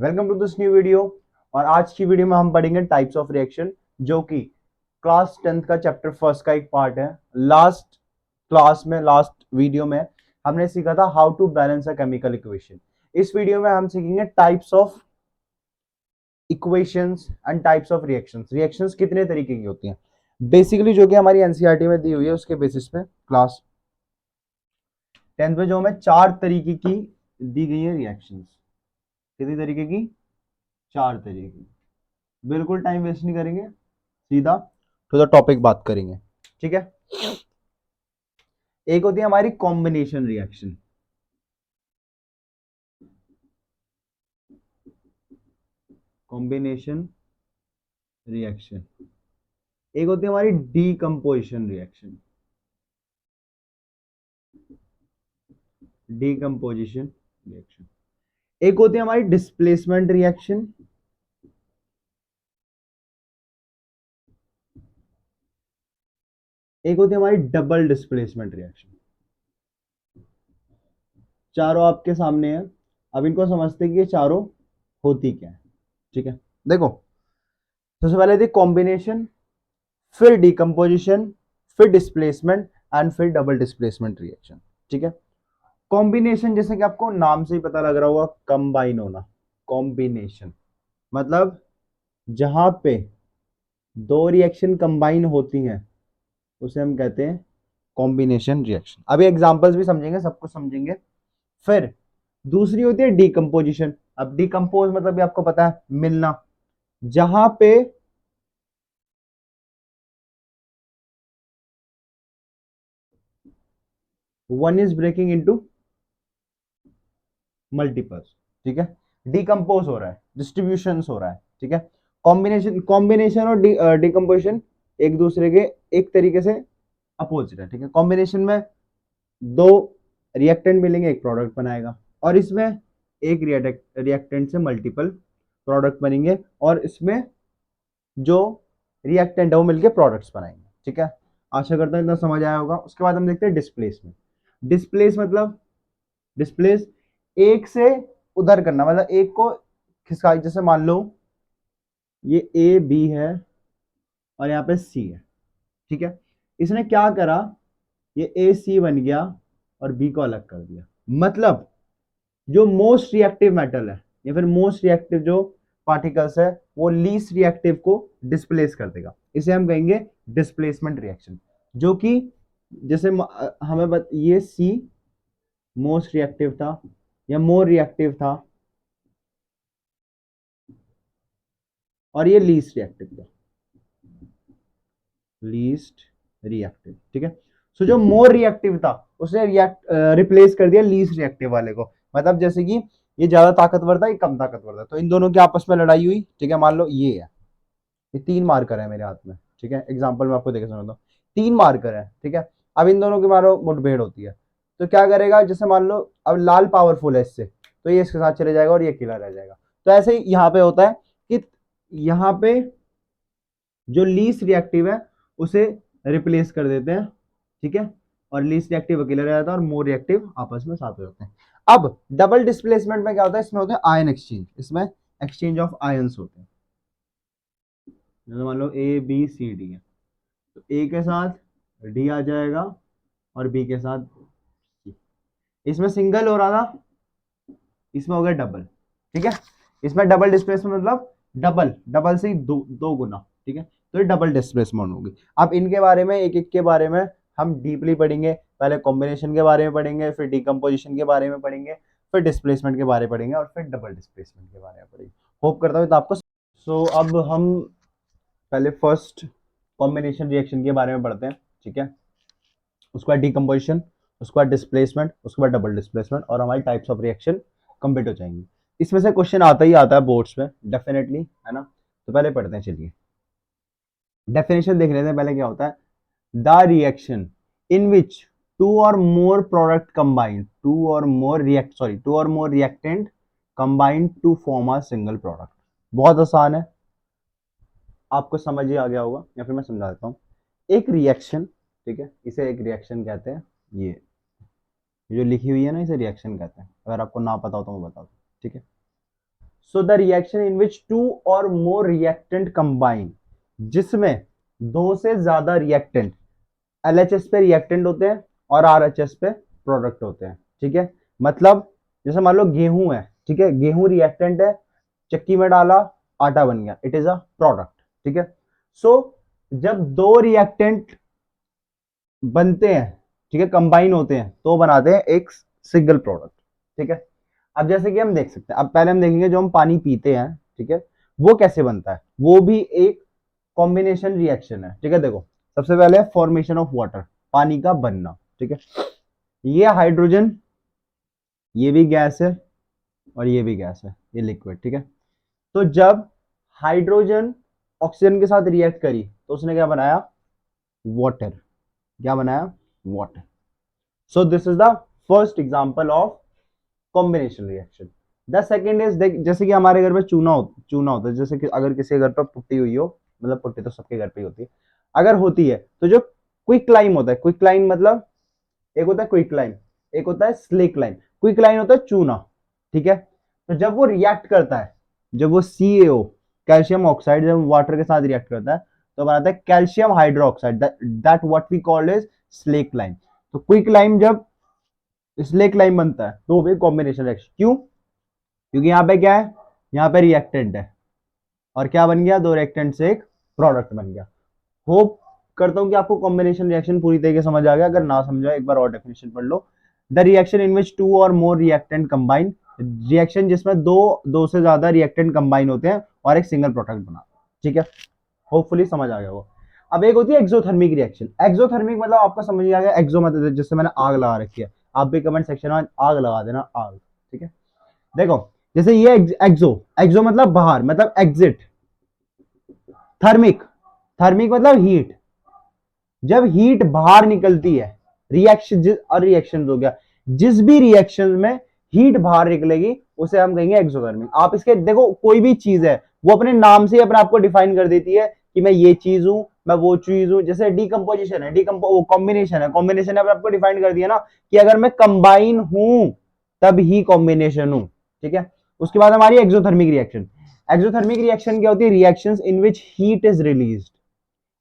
Welcome to this new video. और आज की वीडियो में हम पढ़ेंगे टाइप्स ऑफ रिएक्शन, जो कि क्लास 10th का चैप्टर फर्स्ट का एक पार्ट है। लास्ट वीडियो में हमने सीखा था how to balance a chemical equation. इस वीडियो में हम सीखेंगे types of equations and types of reactions. Reactions कितने तरीके की होती हैं बेसिकली, जो कि हमारी एनसीईआरटी में दी हुई है, उसके बेसिस पे क्लास 10th में जो हमें 4 तरीके की दी गई है रिएक्शंस। कितनी तरीके की? 4 तरीके की। बिल्कुल टाइम वेस्ट नहीं करेंगे, सीधा टू द टॉपिक बात करेंगे। ठीक है। एक होती है हमारी कॉम्बिनेशन रिएक्शन। Combination reaction. एक होती है हमारी डीकंपोजिशन रिएक्शन। Decomposition reaction. एक होती है हमारी डिस्प्लेसमेंट रिएक्शन। एक होती है हमारी डबल डिस्प्लेसमेंट रिएक्शन। चारों आपके सामने है। अब इनको समझते हैं कि ये चारों होती क्या है। ठीक है, देखो, सबसे पहले थी कॉम्बिनेशन, फिर डिकम्पोजिशन, फिर डिस्प्लेसमेंट एंड फिर डबल डिस्प्लेसमेंट रिएक्शन। ठीक है। कॉम्बिनेशन, जैसे कि आपको नाम से ही पता लग रहा होगा, कंबाइन होना। कॉम्बिनेशन मतलब जहां पे दो रिएक्शन कंबाइन होती हैं उसे हम कहते हैं कॉम्बिनेशन रिएक्शन। अभी एग्जांपल्स भी समझेंगे, सब कुछ समझेंगे। फिर दूसरी होती है डिकम्पोजिशन। अब डिकम्पोज मतलब भी आपको पता है, मिलना। जहां पे one is breaking into multiples. ठीक है। डिकम्पोज हो रहा है, डिस्ट्रीब्यूशन हो रहा है। ठीक है। कॉम्बिनेशन कॉम्बिनेशन और डिकम्पोजिशन एक दूसरे के एक तरीके से अपोजिट है। ठीक है। कॉम्बिनेशन में दो रिएक्टेंट मिलेंगे, एक प्रोडक्ट बनाएगा। और इसमें एक रिएक्टेंट से मल्टीपल प्रोडक्ट बनेंगे, और इसमें जो रिएक्टेंट है वो मिलके प्रोडक्ट्स बनाएंगे। ठीक है। आशा करता हूँ इतना समझ आया होगा। उसके बाद हम देखते हैं डिस्प्लेसमेंट। डिस्प्लेस मतलब डिस्प्लेस एक से उधर करना, मतलब एक को खिसका। जैसे मान लो ये ए बी है और यहाँ पे सी है। ठीक है। इसने क्या करा, ये ए सी बन गया और बी को अलग कर दिया। मतलब जो मोस्ट रिएक्टिव मेटल है या फिर मोस्ट रिएक्टिव जो पार्टिकल्स है, वो लीस्ट रिएक्टिव को डिस्प्लेस कर देगा। इसे हम कहेंगे डिस्प्लेसमेंट रिएक्शन। जो कि जैसे ये सी मोस्ट रिएक्टिव था या मोर रिएक्टिव था, और ये लीस्ट रिएक्टिव था। Least reactive. ठीक है। सो जो मोर रिएक्टिव था उसने रिप्लेस कर दिया लीस्ट रिएक्टिव वाले को। मतलब जैसे कि ये ज्यादा ताकतवर था, ये कम ताकतवर था, तो इन दोनों की आपस में लड़ाई हुई। ठीक है। मान लो ये है, ये 3 मार्कर है मेरे हाथ में। ठीक है। एग्जाम्पल में आपको देखे सुनाता हूँ। 3 मार्कर है। ठीक है। अब इन दोनों की मारो मुठभेड़ होती है, तो क्या करेगा, जैसे मान लो अब लाल पावरफुल है इससे, तो ये इसके साथ चले जाएगा और ये अकेला रह जाएगा। तो ऐसे ही यहाँ पे होता है कि यहाँ पे जो लीस्ट रिएक्टिव है उसे रिप्लेस कर देते हैं। ठीक है। और लीस्ट रिएक्टिव अकेला रह जाता है और मोर रिएक्टिव आपस में साथ हो जाते हैं। अब डबल डिस्प्लेसमेंट में क्या होता है, इसमें होता है आयन एक्सचेंज। इसमें एक्सचेंज ऑफ आयन्स होते हैं। जैसे मान लो ए बी सी डी है, तो ए के साथ डी आ जाएगा और बी के साथ C। इसमें सिंगल हो रहा था, इसमें हो गया डबल। ठीक है। इसमें डबल डिस्प्लेसमेंट मतलब डबल डबल से ही दो गुना। ठीक है। तो ये डबल डिस्प्लेसमेंट होगी। अब इनके बारे में एक एक के बारे में हम डीपली पढ़ेंगे। पहले कॉम्बिनेशन के बारे में पढ़ेंगे, फिर डिकम्पोजिशन के बारे में पढ़ेंगे, फिर डिस्प्लेसमेंट के बारे में पढ़ेंगे, और फिर डबल डिस्प्लेसमेंट के बारे में पढ़ेंगे। होप करता हूँ तो आपको। सो अब हम पहले फर्स्ट कॉम्बिनेशन रिएक्शन के बारे में पढ़ते हैं। ठीक है। उसके बाद डिकम्पोजिशन, उसके बाद डिस्प्लेसमेंट, उसके बाद डबल डिस्प्लेसमेंट, और हमारी टाइप्स ऑफ रिएक्शन कंप्लीट हो जाएंगी। इसमें से क्वेश्चन आता ही आता है बोर्ड्स में डेफिनेटली, है ना। तो पहले पढ़ते हैं, चलिए डेफिनेशन देख लेते हैं पहले क्या होता है। The reaction in which two or more product combine, two or more reactant combine to form a single product. बहुत आसान है, आपको समझ ही आ गया होगा, या फिर मैं समझा देता हूँ। एक रिएक्शन, ठीक है, इसे एक रिएक्शन कहते हैं। ये जो लिखी हुई है ना, इसे रिएक्शन कहते हैं। अगर आपको ना पता हो तो मैं बता दूं। ठीक है। So the reaction in which two or more reactant combine, जिसमें दो से ज्यादा रिएक्टेंट, एलएचएस पे रिएक्टेंट होते हैं और आरएचएस पे प्रोडक्ट होते हैं, ठीक है। मतलब जैसे मान लो गेहूं है, ठीक है, गेहूं रिएक्टेंट है, चक्की में डाला, आटा बन गया, इट इज अ प्रोडक्ट, ठीक है। सो जब दो रिएक्टेंट बनते हैं, ठीक है, कंबाइन होते हैं, तो बनाते हैं एक सिंगल प्रोडक्ट, ठीक है। अब जैसे कि हम देख सकते हैं, अब पहले हम देखेंगे जो हम पानी पीते हैं, ठीक है, वो कैसे बनता है, वो भी एक कॉम्बिनेशन रिएक्शन है, ठीक है। देखो सबसे पहले फॉर्मेशन ऑफ वाटर, पानी का बनना, ठीक है। ये हाइड्रोजन, ये भी गैस है और ये भी गैस है, ये लिक्विड, ठीक है। तो जब हाइड्रोजन ऑक्सीजन के साथ रिएक्ट करी तो उसने क्या बनाया, वाटर, क्या बनाया, water. So this is the first example of combination reaction. The second is, जैसे कि हमारे घर में चूना होता है, जैसे कि अगर किसी घर पर पुट्टी हुई हो, मतलब पुट्टी तो सबके घर पे ही होती है, अगर होती है तो जो क्विक लाइम होता है, क्विक लाइम मतलब एक होता है क्विक लाइम, एक होता है स्लेक लाइम। क्विक लाइम होता है चूना, ठीक है। तो जब वो रिएक्ट करता है, जब वो CaO, कैल्शियम ऑक्साइड, जब वाटर के साथ रिएक्ट करता है तो बनाता है calcium hydroxide, that what we called is slake lime. तो क्विक लाइम जब स्लेक लाइम बनता है तो वो भी कॉम्बिनेशन रिएक्शन, क्यों, क्योंकि यहाँ पे क्या है, यहाँ पे रिएक्टेंट है और क्या बन गया, दो रिएक्टेंट से एक प्रोडक्ट बन गया। होप करता हूं कि आपको कॉम्बिनेशन रिएक्शन पूरी तरीके से समझ आ गया, अगर ना समझा एक बार और डेफिनेशन पढ़ लो। The reaction in which two or more reactant combine, reaction जिसमें दो से ज्यादा रिएक्टेंट कंबाइन होते हैं और एक सिंगल प्रोडक्ट बनाते हैं, ठीक है। होपफुली समझ आ गया वो। अब एक होती है एक्सोथर्मिक रिएक्शन। एक्सोथर्मिक मतलब आपको समझ आ गया, एक्सो मतलब जिससे मैंने आग लगा रखी है, आप भी कमेंट सेक्शन में आग लगा देना, आग, ठीक है। देखो जैसे ये एक्सो, एक्सो मतलब बाहर, मतलब एग्जिट। थर्मिक, थर्मिक मतलब हीट, जब हीट बाहर निकलती है, रिएक्शन और रिएक्शन हो गया, जिस भी रिएक्शन में हीट बाहर निकलेगी उसे हम कहेंगे एक्सोथर्मिक। आप इसके देखो कोई भी चीज है वो अपने नाम से अपने आप को डिफाइन कर देती है कि मैं ये चीज हूं, मैं वो चीज हूं। जैसे डिकम्पोजिशन है, कॉम्बिनेशन है, कॉम्बिनेशन अपने आपको डिफाइन कर दिया ना कि अगर मैं कंबाइन हूं तब ही कॉम्बिनेशन हूं, ठीक है। उसके बाद हमारी एक्सोथर्मिक रिएक्शन। एक्सोथर्मिक रिएक्शन क्या होती है, reactions in which heat is released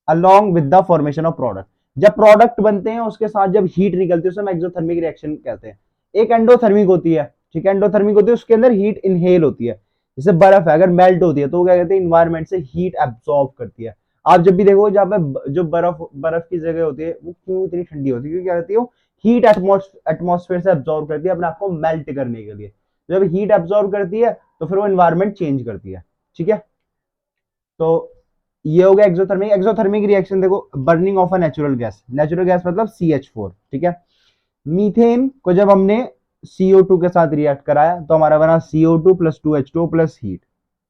along with the formation of product। जब प्रोडक्ट बनते हैं उसके साथ जब हीट निकलती है उसे हम एक्सोथर्मिक रिएक्शन कहते हैं। एक एंडोथर्मिक होती है, ठीक है, एंडोथर्मिक होती है, उसके अंदर हीट इनहेल होती है। जैसे बर्फ है, अगर मेल्ट होती है तो वो क्या कहते हैं, इन्वायरमेंट से हीट एब्सॉर्ब करती है। आप जब भी देखो जहाँ पे जो बर्फ बर्फ की जगह होती है वो क्यों इतनी ठंडी होती है, क्योंकि क्या कहती है, हीट एटमोस्फेयर से एब्सॉर्ब करती है अपने आप को मेल्ट करने के लिए। जब हीट एब्सॉर्ब करती है तो फिर वो इन्वायरमेंट चेंज करती है, ठीक है। तो ये हो गया एक्सोथर्मिक। एक्सोथर्मिक रिएक्शन देखो, burning of a natural gas मतलब CH4, ठीक है। मीथेन को जब हमने CO2 के साथ रिएक्ट कराया तो हमारा बना CO2 plus 2H2 plus heat.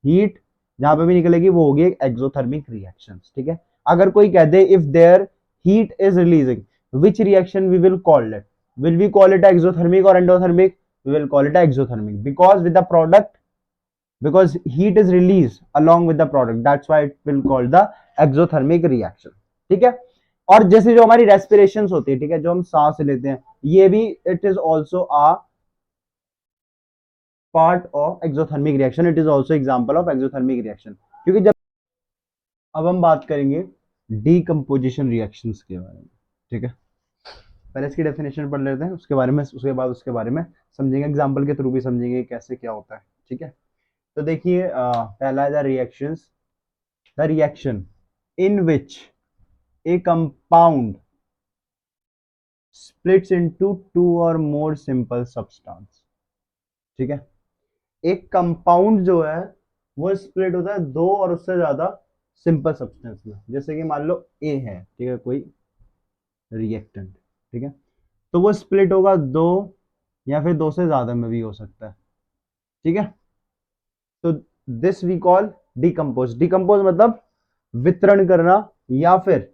Heat जहां पे भी निकलेगी वो होगी एक्सोथर्मिक रिएक्शन, ठीक है। अगर कोई कह दे if there heat is releasing which reaction we will call it, will we call it exothermic or endothermic, we will call it exothermic because with the product, because heat is released along with the product, that's why it will call the exothermic reaction, ठीक है। और जैसे जो हमारी respiration होती है, ठीक है, जो हम सांस लेते हैं, ये भी it is also a part of exothermic reaction, it is also example of exothermic reaction. क्योंकि जब अब हम बात करेंगे डीकम्पोजिशन रिएक्शंस के बारे में, ठीक है। पहले इसकी डेफिनेशन पढ़ लेते हैं, उसके बारे में, उसके बारे में समझेंगे, एग्जाम्पल के थ्रू भी समझेंगे कैसे क्या होता है, ठीक है। तो देखिए पहला है the reactions, the reaction in which a compound splits into two or more simple substance, ठीक है। एक कंपाउंड जो है वो स्प्लिट होता है दो और उससे ज्यादा सिंपल सब्सटेंस में। जैसे कि मान लो ए है, ठीक है, कोई रिएक्टेंट, ठीक है, तो वो स्प्लिट होगा दो या फिर दो से ज्यादा में भी हो सकता है, ठीक है। तो this we call decompose. Decompose मतलब वितरण करना या फिर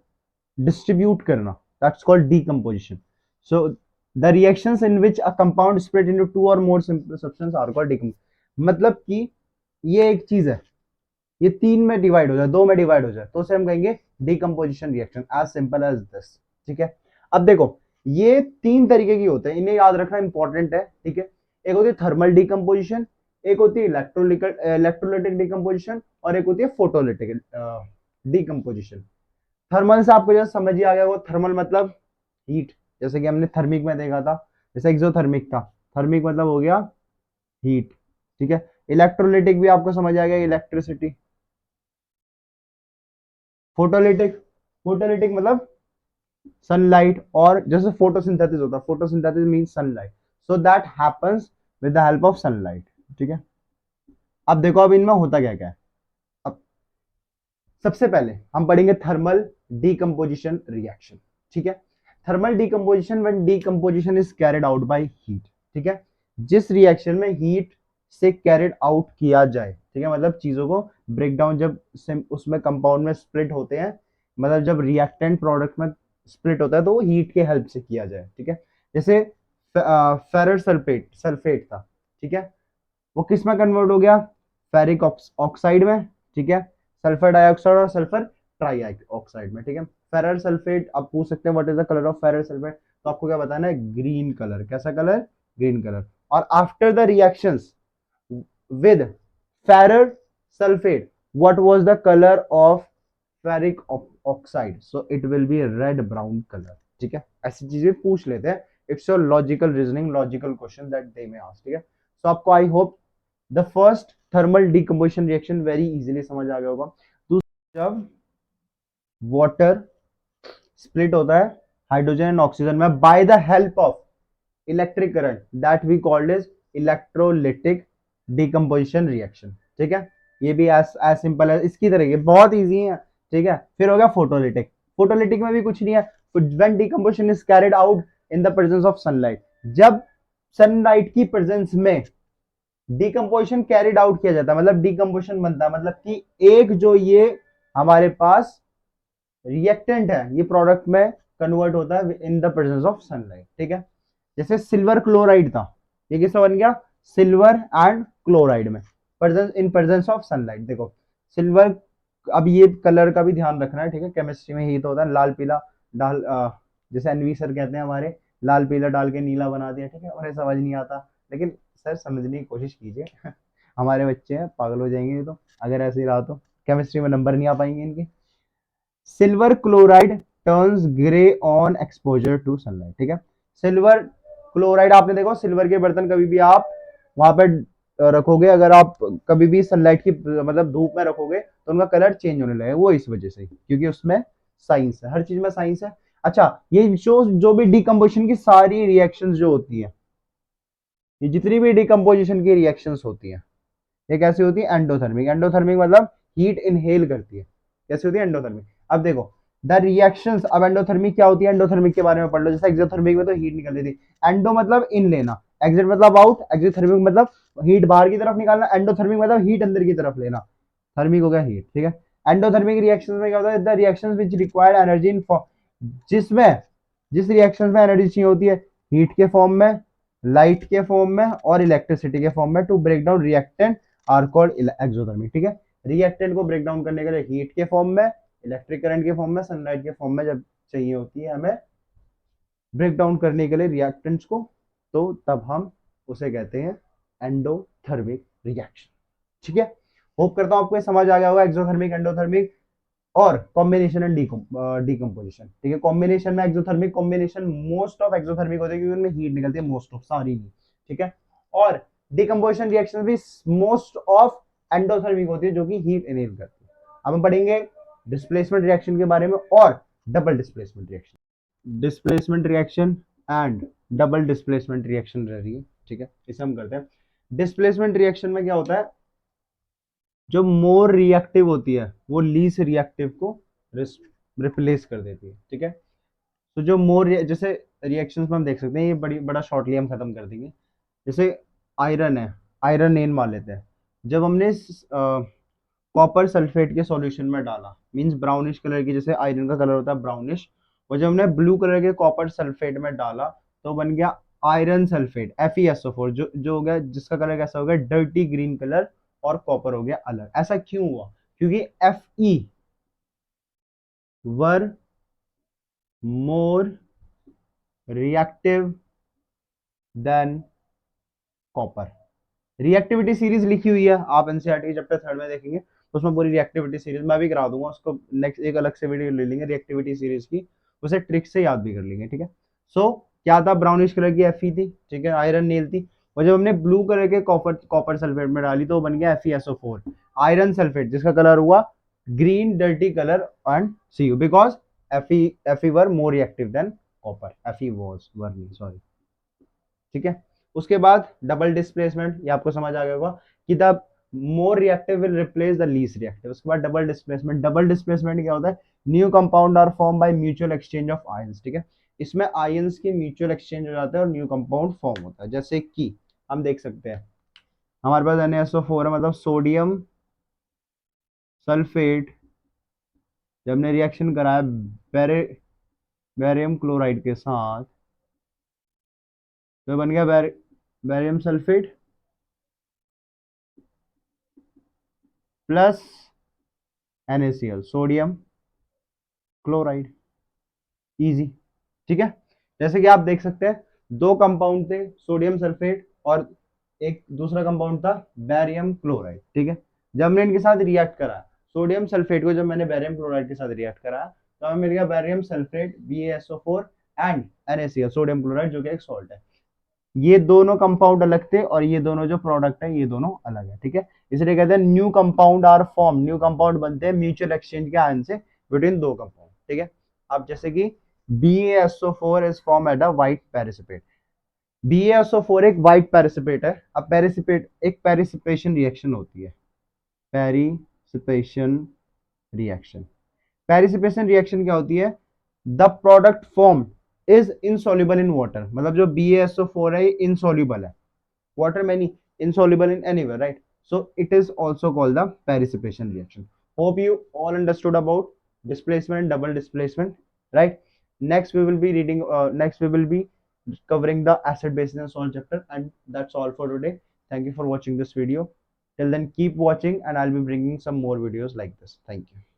डिस्ट्रीब्यूट करना, that's called decomposition। so the reactions in which a compound split into two or more simple substances are called decomposition। मतलब कि ये एक चीज है, ये तीन में डिवाइड हो जाए, दो में डिवाइड हो जाए तो उसे हम कहेंगे decomposition reaction, as simple as this, ठीक है। अब देखो ये तीन तरीके की होते हैं, इन्हें याद रखना इंपॉर्टेंट है, ठीक है। एक होती है थर्मल डिकम्पोजिशन, एक होती है इलेक्ट्रोलाइटिक डिकम्पोजिशन और एक होती है फोटोलिटिक डिकम्पोजिशन। थर्मल से आपको जैसे समझ ही आ गया, वो थर्मल मतलब हीट, जैसे कि हमने थर्मिक में देखा था, जैसे एक्सोथर्मिक था, थर्मिक मतलब हो गया हीट, ठीक है। इलेक्ट्रोलिटिक भी आपको समझ आ गया, इलेक्ट्रिसिटी। फोटोलिटिक, फोटोलिटिक मतलब सनलाइट, और जैसे फोटोसिंथेसिस होता है, photosynthesis means sunlight, so that happens with the help of sunlight, ठीक है। अब देखो अब इनमें होता क्या क्या है। अब सबसे पहले हम पढ़ेंगे थर्मल डीकंपोजिशन रिएक्शन, ठीक है। Thermal decomposition, when decomposition is carried out by heat, ठीक है। जिस रिएक्शन में हीट से कैरिड आउट किया जाए, ठीक है, मतलब चीजों को ब्रेक डाउन जब उसमें कंपाउंड में स्प्लिट होते हैं, मतलब जब रिएक्टेंट प्रोडक्ट में स्प्लिट होता है तो वो हीट के हेल्प से किया जाए, ठीक है। जैसे फेरस सल्फेट सल्फेट था, ठीक है, वो किस में कन्वर्ट हो गया, फेरिक ऑक्साइड में, ठीक है, सल्फर डाइऑक्साइड और सल्फर ट्राई ऑक्साइड में, ठीक है। फेरर सल्फेट, आप पूछ सकते हैं what is the colour of Ferrer sulphate, तो आपको क्या बताना है, ग्रीन कलर। कैसा कलर, ग्रीन कलर। और after the reactions with ferrous sulfate, what was the color of ferric oxide? So it will be a red brown color, ठीक है। ऐसी चीजें पूछ लेते हैं, it's your logical reasoning, logical question that they में ask, ठीक है। सो आपको I hope the first thermal decomposition reaction very easily समझ आ गया होगा। दूसरा, जब वाटर स्प्लिट होता है हाइड्रोजन एंड ऑक्सीजन में by the help of electric current, that we called is electrolytic decomposition reaction, ठीक है। ये भी एज सिंपल है, इसकी तरह, ये बहुत इजी है, ठीक है। फिर हो गया फोटोलिटिक। फोटोलिटिक में भी कुछ नहीं है, when decomposition is carried out in the presence of sunlight, जब सनलाइट की प्रेजेंस में डिकम्पोजिशन कैरिड आउट किया जाता है, मतलब डिकम्पोजिशन बनता है, मतलब कि एक जो ये हमारे पास रिएक्टेंट है ये प्रोडक्ट में कन्वर्ट होता है in the presence of sunlight, ठीक है। जैसे सिल्वर क्लोराइड था, ये किसमें बन गया, सिल्वर एंड क्लोराइड में, presence in presence of sunlight. देखो सिल्वर, अब ये कलर का भी ध्यान रखना है, ठीक है, केमिस्ट्री में ही तो होता है, लाल पीला डाल जैसे एनवी सर कहते हैं हमारे, लाल पीला डाल के नीला बना दिया, ठीक है, उन्हें समझ नहीं आता, लेकिन सर समझने की कोशिश कीजिए हमारे बच्चे हैं, पागल हो जाएंगे तो अगर ऐसे ही रहा तो केमिस्ट्री में नंबर नहीं आ पाएंगे इनके। Silver chloride turns grey on exposure to sunlight, ठीक है। सिल्वर क्लोराइड, आपने देखो सिल्वर के बर्तन कभी भी आप वहां पर रखोगे, अगर आप कभी भी सनलाइट की मतलब धूप में रखोगे तो उनका कलर चेंज होने लगेगा, वो इस वजह से, क्योंकि उसमें साइंस है, हर चीज में साइंस है। अच्छा, ये जो भी डिकम्पोजिशन की सारी रिएक्शंस जो होती है, ये जितनी भी डिकम्पोजिशन की रिएक्शंस होती है, ये कैसी होती है, एंडोथर्मिक। एंडोथर्मिक मतलब हीट इनहेल करती है, कैसी होती है, एंडोथर्मिक। अब देखो द रिएक्शंस, अब एंडोथर्मिक क्या होती है, एंडोथर्मिक के बारे में पढ़ लो। जैसे एक्सोथर्मिक में तो हीट निकल रही थी, एंडो मतलब इन लेना, एक्सिट मतलब आउट, एक्सोथर्मिक मतलब हीट बाहर की तरफ निकालना, एंडोथर्मिक मतलब हीट अंदर की तरफ लेना, थर्मिक हो गया हीट, ठीक है। एंडोथर्मिक रिएक्शन में क्या होता है, the reactions which require energy in जिसमें जिस रिएक्शन में एनर्जी चाहिए होती है, हीट के फॉर्म में, लाइट के फॉर्म में और इलेक्ट्रिसिटी के फॉर्म में, to break down reactant are called exothermic, ठीक है। रिएक्टेंट को ब्रेक डाउन करने के लिए हीट के फॉर्म में, इलेक्ट्रिक करंट के फॉर्म में, सनलाइट के फॉर्म में जब चाहिए होती है हमें ब्रेक डाउन करने के लिए रिएक्टेंट्स को, तो तब हम उसे कहते हैं एंडोथर्मिक रिएक्शन, ठीक है। होप करता हूं आपको ये समझ आ गया होगा, एक्सोथर्मिक, एंडोथर्मिक और कॉम्बिनेशन एंड डिकम्पोजिशन, ठीक है। कॉम्बिनेशन में exothermic combination most of exothermic होते हैं क्योंकि उनमें हीट निकलती है, मोस्ट ऑफ, सारी नहीं, ठीक है। और डिकम्पोजिशन रिएक्शन भी मोस्ट ऑफ एंडोथर्मिक होती है जो कि हीट इनहेल करती है। अब हम पढ़ेंगे डिस्प्लेसमेंट रिएक्शन के बारे में और double displacement reaction, displacement reaction and double displacement reaction रह रही है, ठीक है, इसे हम करते हैं। डिस्प्लेसमेंट रिएक्शन में क्या होता है, जो मोर रिएक्टिव होती है वो लीस रिएक्टिव को रिप्लेस कर देती है, ठीक है। तो जो मोर, जैसे रिएक्शंस में हम देख सकते हैं, ये बड़ा शॉर्टली हम खत्म कर देंगे। जैसे आयरन है, आयरन एन मान लेते हैं, जब हमने कॉपर सल्फेट के सॉल्यूशन में डाला, मींस ब्राउनिश कलर की, जैसे आयरन का कलर होता है ब्राउनिश, और जब हमने ब्लू कलर के कॉपर सल्फेट में डाला तो बन गया आयरन सल्फेट FeSO4, जो हो गया, जिसका कलर कैसा हो गया, डर्टी ग्रीन कलर, और कॉपर हो गया अलग। ऐसा क्यों हुआ, क्योंकि Fe were more reactive than copper, reactivity series लिखी हुई है, आप एनसीईआरटी चैप्टर 3 में देखेंगे तो उसमें पूरी रिएक्टिविटी सीरीज मैं भी करा दूंगा, उसको नेक्स्ट एक अलग से वीडियो ले लेंगे रिएक्टिविटी सीरीज की, उसे ट्रिक से याद भी कर लेंगे, ठीक है। सो क्या था, ब्राउनिश कलर की Fe थी, ठीक है, आयरन नील थी, और जब हमने ब्लू कलर के कॉपर कॉपर सल्फेट में डाली तो वो बन गया FeSO4 आयरन सल्फेट, जिसका कलर हुआ green dirty colour and Cu, because Fe were more reactive than copper, Fe वर नहीं, सॉरी, ठीक है। उसके बाद डबल डिस्प्लेसमेंट, ये आपको समझ आ गया होगा कि the more reactive will replace the least reactive. उसके बाद डबल डिस्प्लेसमेंट क्या होता है, new compound are form by mutual exchange of ions, ठीक है। इसमें आयंस की म्यूचुअल एक्सचेंज हो जाता है और न्यू कंपाउंड फॉर्म होता है, जैसे कि हम देख सकते हैं हमारे पास NaSO4 है, मतलब सोडियम सल्फेट, जब हमने रिएक्शन कराया बेरे बेरियम क्लोराइड के साथ तो बन गया barium sulphate plus NaCl, sodium chloride, easy, ठीक है। जैसे कि आप देख सकते हैं दो कंपाउंड थे, सोडियम सल्फेट और एक दूसरा कंपाउंड था बैरियम क्लोराइड, ठीक है। जब हमने इनके साथ रिएक्ट करा, सोडियम सल्फेट को जब मैंने बैरियम क्लोराइड के साथ रिएक्ट करा तो हमें मिल गया barium sulphate BaSO4 and NaCl, sodium chloride, जो कि एक सॉल्ट है। ये दोनों कंपाउंड अलग थे और ये दोनों जो प्रोडक्ट है ये दोनों अलग है, ठीक है। इसलिए कहते हैं new compound are form, new compound बनते हैं म्यूचुअल एक्सचेंज के आयन से बिटवीन दो कंपाउंड, ठीक है। अब जैसे कि BaSO4 is form at a white precipitate, BaSO4 एक व्हाइट पेरिसिपेट है। अब पेरिसिपेट एक पेरिसिपेशन रिएक्शन होती है, पेरिसिपेशन रिएक्शन, पेरिसिपेशन रिएक्शन क्या होती है, the product form is insoluble in water, मतलब जो BaSO4 है इनसॉल्युबल है water many, insoluble in anywhere, right? So it is also called the participation reaction. Hope you all understood about displacement, double displacement, right? Next we will be reading, next we will be covering the acid base and salt chapter, and that's all for today. Thank you for watching this video. Till then keep watching and I'll be bringing some more videos like this. Thank you.